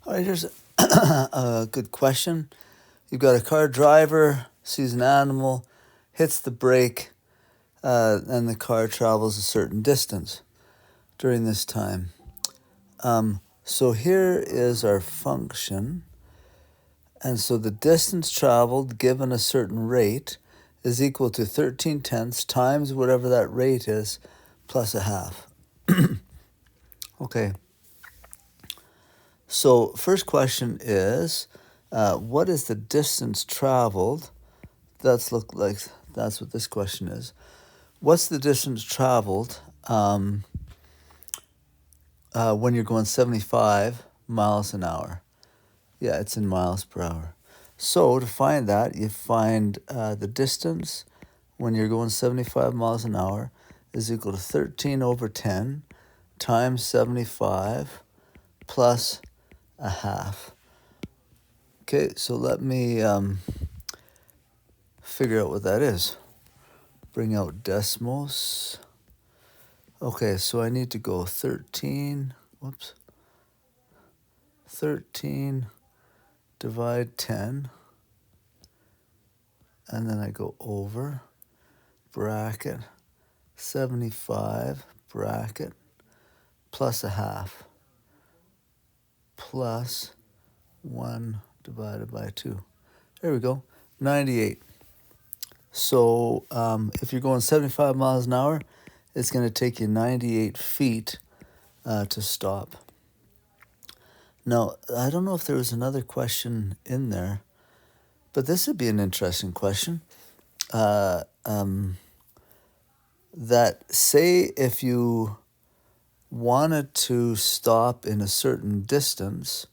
All right, here's a good question. You've got a car driver, sees an animal, hits the brake, and the car travels a certain distance during this time. So here is our function. And so the distance traveled given a certain rate is equal to 13 tenths times whatever that rate is plus a half. Okay. So first question is, what is the distance traveled? That's what this question is. What's the distance traveled when you're going 75 miles an hour? Yeah, it's in miles per hour. So to find that, you find the distance when you're going 75 miles an hour is equal to 13 over 10 times 75 plus a half. Okay, so let me figure out what that is. Bring out decimals. Okay, so I need to go 13 divide 10, and then I go over, bracket, 75, bracket, plus a half, plus 1 divided by 2. There we go, 98. So if you're going 75 miles an hour, it's going to take you 98 feet to stop. Now, I don't know if there was another question in there, but this would be an interesting question. That say if you wanted to stop in a certain distance,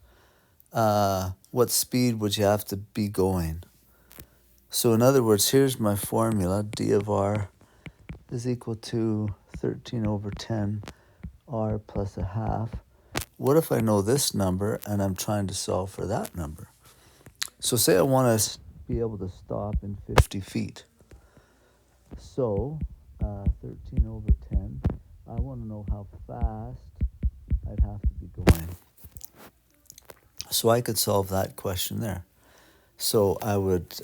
what speed would you have to be going? So in other words, here's my formula. D of R is equal to 13 over 10 R plus a half. What if I know this number and I'm trying to solve for that number? So say I want to be able to stop in 50 feet. So 13 over 10, I want to know how fast I'd have to be going. So I could solve that question there. So I would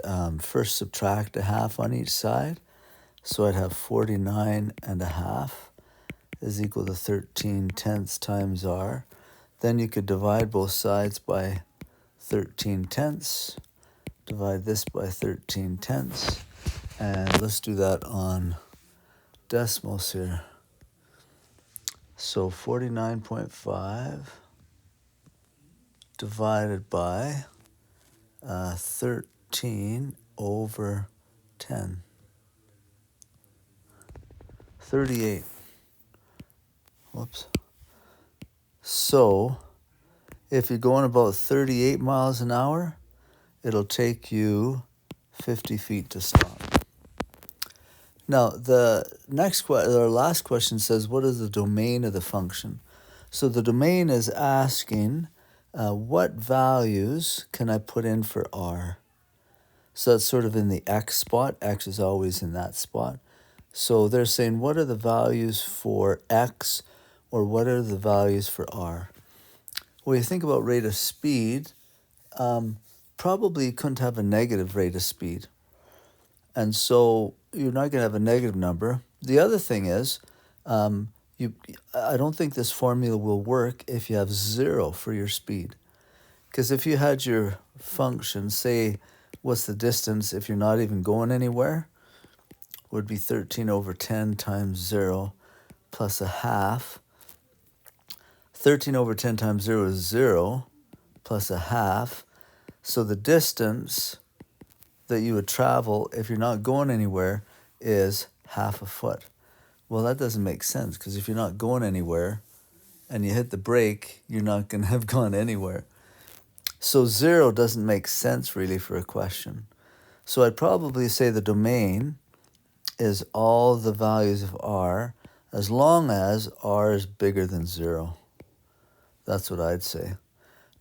first subtract a half on each side. So I'd have 49 and a half is equal to 13 tenths times R. Then you could divide both sides by 13 tenths. Divide this by 13 tenths. And let's do that on decimals here. So 49.5 divided by 13 over 10. 38. Whoops. So if you're going about 38 miles an hour, it'll take you 50 feet to stop. Now, the last question says, what is the domain of the function? So the domain is asking, what values can I put in for R? So that's sort of in the X spot. X is always in that spot. So they're saying, what are the values for X, or what are the values for R? When you think about rate of speed, probably you couldn't have a negative rate of speed. And so you're not going to have a negative number. The other thing is, I don't think this formula will work if you have 0 for your speed. Because if you had your function, say, what's the distance if you're not even going anywhere, would be 13 over 10 times 0 plus a half. 13 over 10 times 0 is 0 plus a half. So the distance that you would travel if you're not going anywhere is half a foot. Well, that doesn't make sense, because if you're not going anywhere and you hit the brake, you're not going to have gone anywhere. So 0 doesn't make sense really for a question. So I'd probably say the domain is all the values of R as long as R is bigger than 0. That's what I'd say.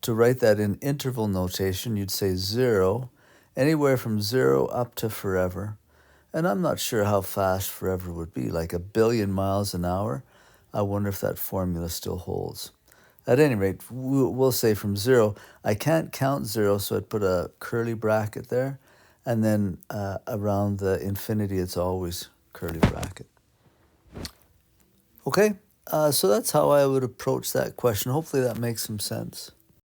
To write that in interval notation, you'd say 0, anywhere from 0 up to forever. And I'm not sure how fast forever would be, like 1 billion miles an hour. I wonder if that formula still holds. At any rate, we'll say from 0. I can't count 0, so I'd put a curly bracket there. And then around the infinity, it's always curly bracket. Okay, so that's how I would approach that question. Hopefully that makes some sense.